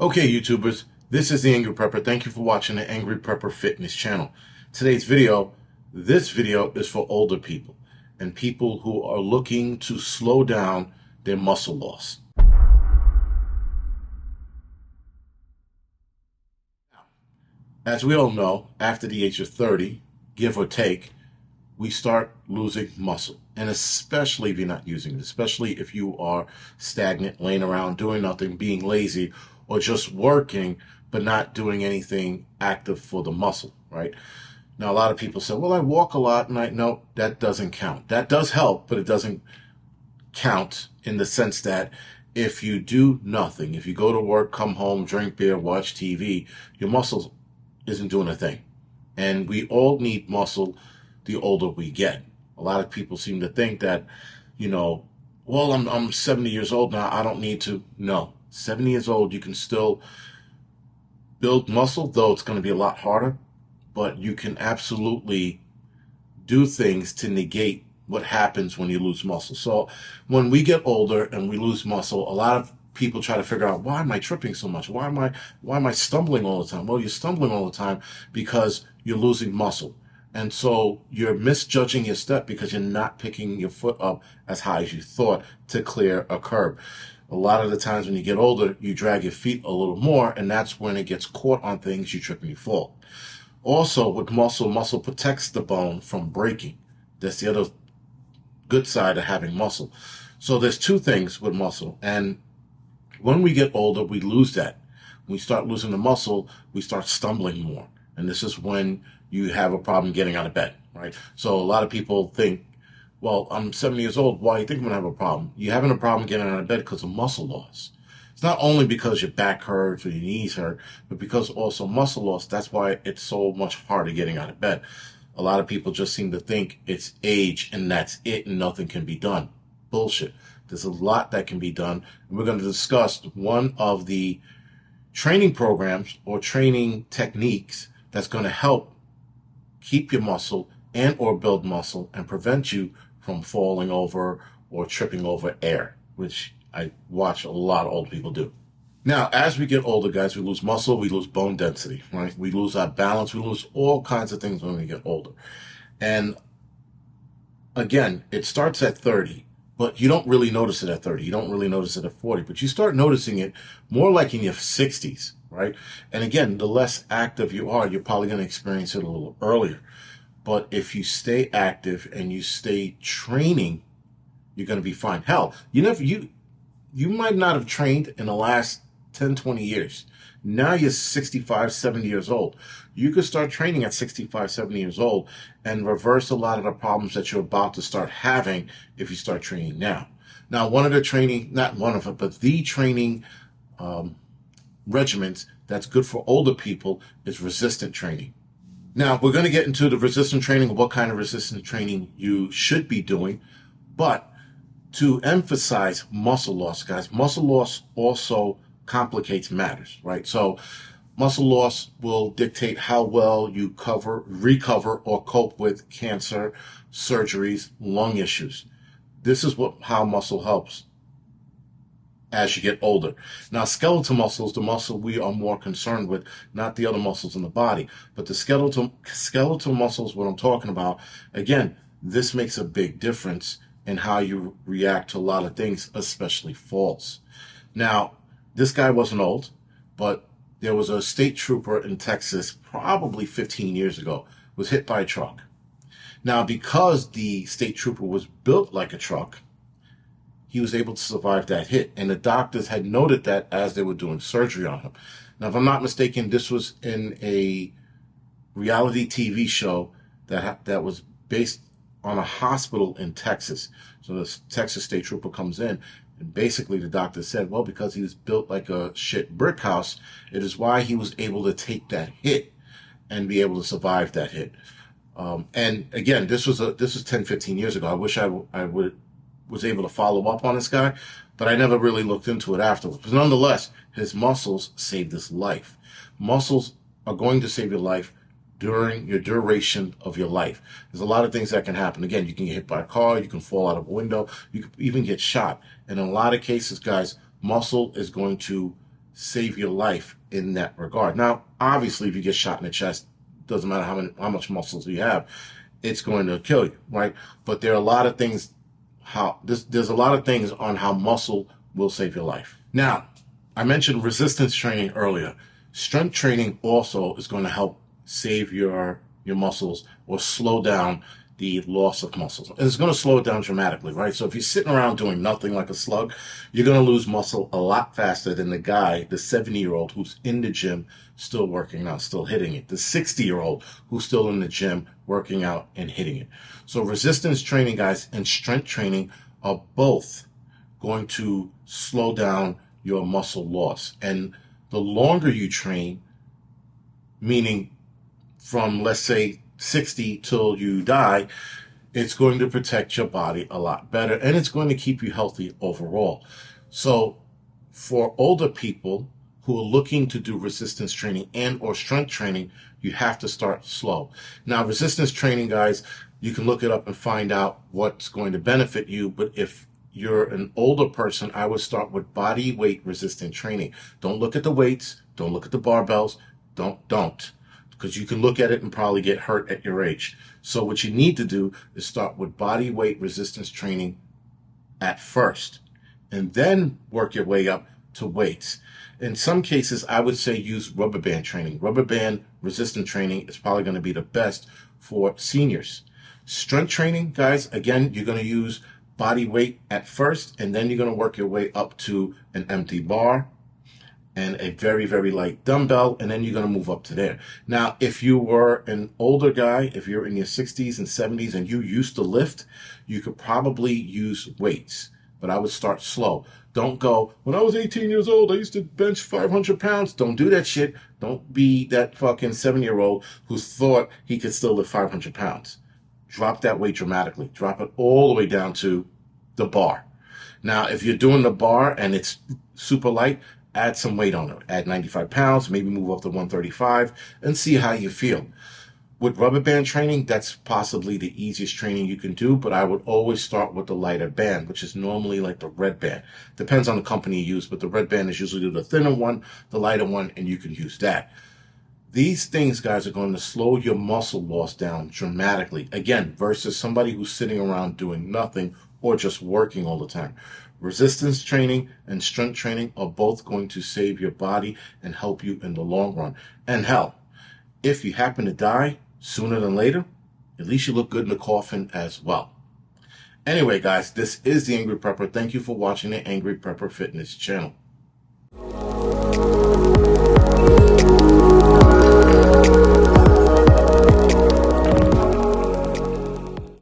Okay, YouTubers, this is the Angry Prepper. Thank you for watching the Angry Prepper Fitness channel. Today's video, this video is for older people and people who are looking to slow down their muscle loss. As we all know, after the age of 30, give or take, we start losing muscle. And especially if you're not using it, especially if you are stagnant, laying around, doing nothing, being lazy, or just working, but not doing anything active for the muscle, right? Now, a lot of people say, well, I walk a lot, and no, that doesn't count. That does help, but it doesn't count in the sense that if you do nothing, if you go to work, come home, drink beer, watch TV, your muscle isn't doing a thing. And we all need muscle the older we get. A lot of people seem to think that, well, I'm 70 years old now, I don't need to. No, 70 years old, you can still build muscle, though it's going to be a lot harder, but you can absolutely do things to negate what happens when you lose muscle. So when we get older and we lose muscle, a lot of people try to figure out, why am I tripping so much? Why am I stumbling all the time? Well, you're stumbling all the time because you're losing muscle. And so you're misjudging your step because you're not picking your foot up as high as you thought to clear a curb. A lot of the times when you get older, you drag your feet a little more, and that's when it gets caught on things, you trip and you fall. Also, with muscle protects the bone from breaking. That's the other good side of having muscle. So there's two things with muscle, and when we get older, we lose that. When we start losing the muscle, we start stumbling more. And this is when you have a problem getting out of bed, right? So a lot of people think, well, I'm 70 years old. Why do you think I'm going to have a problem? You're having a problem getting out of bed because of muscle loss. It's not only because your back hurts or your knees hurt, but because also muscle loss. That's why it's so much harder getting out of bed. A lot of people just seem to think it's age and that's it and nothing can be done. Bullshit. There's a lot that can be done. And we're going to discuss one of the training programs or training techniques that's going to help keep your muscle and or build muscle and prevent you from falling over or tripping over air, which I watch a lot of old people do. Now, as we get older, guys, we lose muscle, we lose bone density, right? We lose our balance, we lose all kinds of things when we get older. And again, it starts at 30, but you don't really notice it at 30. You don't really notice it at 40, but you start noticing it more like in your 60s, right? And again, the less active you are, you're probably going to experience it a little earlier. But if you stay active and you stay training, you're going to be fine. Hell, you might not have trained in the last 10, 20 years. Now you're 65, 70 years old. You could start training at 65, 70 years old and reverse a lot of the problems that you're about to start having if you start training now. Now, one of the training, not one of it, but the training regimens that's good for older people is resistant training. Now, we're going to get into the resistant training, what kind of resistant training you should be doing, but to emphasize muscle loss, guys, muscle loss also complicates matters, right? So muscle loss will dictate how well you recover, or cope with cancer, surgeries, lung issues. This is how muscle helps as you get older. Now, skeletal muscles, the muscle we are more concerned with, not the other muscles in the body, but the skeletal muscles, what I'm talking about, again, this makes a big difference in how you react to a lot of things, especially falls. Now, this guy wasn't old, but there was a state trooper in Texas probably 15 years ago, was hit by a truck. Now, because the state trooper was built like a truck, he was able to survive that hit. And the doctors had noted that as they were doing surgery on him. Now, if I'm not mistaken, this was in a reality TV show that was based on a hospital in Texas. So the Texas state trooper comes in, and basically the doctor said, well, because he was built like a shit brick house, it is why he was able to take that hit and be able to survive that hit. And again, this was 10, 15 years ago. I wish I was able to follow up on this guy, but I never really looked into it afterwards. But nonetheless, his muscles saved his life. Muscles are going to save your life during your duration of your life. There's a lot of things that can happen. Again, you can get hit by a car, you can fall out of a window, you can even get shot. And in a lot of cases, guys, muscle is going to save your life in that regard. Now, obviously, if you get shot in the chest, doesn't matter how much muscles you have, it's going to kill you, right? But there are a lot of things there's a lot of things on how muscle will save your life. Now, I mentioned resistance training earlier. Strength training also is going to help save your muscles or slow down the loss of muscles. And it's going to slow it down dramatically, right? So if you're sitting around doing nothing like a slug, you're going to lose muscle a lot faster than the guy, the 70-year-old who's in the gym still working out, still hitting it. The 60-year-old who's still in the gym working out and hitting it. So resistance training, guys, and strength training are both going to slow down your muscle loss. And the longer you train, meaning from, let's say, 60 till you die, it's going to protect your body a lot better, and it's going to keep you healthy overall. So for older people who are looking to do resistance training and or strength training, you have to start slow. Now, resistance training, guys, you can look it up and find out what's going to benefit you, but if you're an older person, I would start with body weight resistant training. Don't look at the weights, don't look at the barbells, don't. Because you can look at it and probably get hurt at your age. So what you need to do is start with body weight resistance training at first, and then work your way up to weights. In some cases, I would say use rubber band training. Rubber band resistant training is probably going to be the best for seniors. Strength training, guys, again, you're going to use body weight at first, and then you're going to work your way up to an empty bar and a very, very light dumbbell, and then you're going to move up to there. Now, if you were an older guy, if you're in your 60s and 70s and you used to lift, you could probably use weights, but I would start slow. Don't go, when I was 18 years old, I used to bench 500 pounds. Don't do that shit. Don't be that fucking 7-year-old who thought he could still lift 500 pounds. Drop that weight dramatically. Drop it all the way down to the bar. Now, if you're doing the bar and it's super light, add some weight on it. Add 95 pounds, maybe move up to 135, and see how you feel. With rubber band training, that's possibly the easiest training you can do, but I would always start with the lighter band, which is normally like the red band. Depends on the company you use, but the red band is usually the thinner one, the lighter one, and you can use that. These things, guys, are going to slow your muscle loss down dramatically. Again, versus somebody who's sitting around doing nothing or just working all the time. Resistance training and strength training are both going to save your body and help you in the long run. And hell, if you happen to die sooner than later, at least you look good in the coffin as well. Anyway, guys, this is the Angry Prepper. Thank you for watching the Angry Prepper Fitness channel.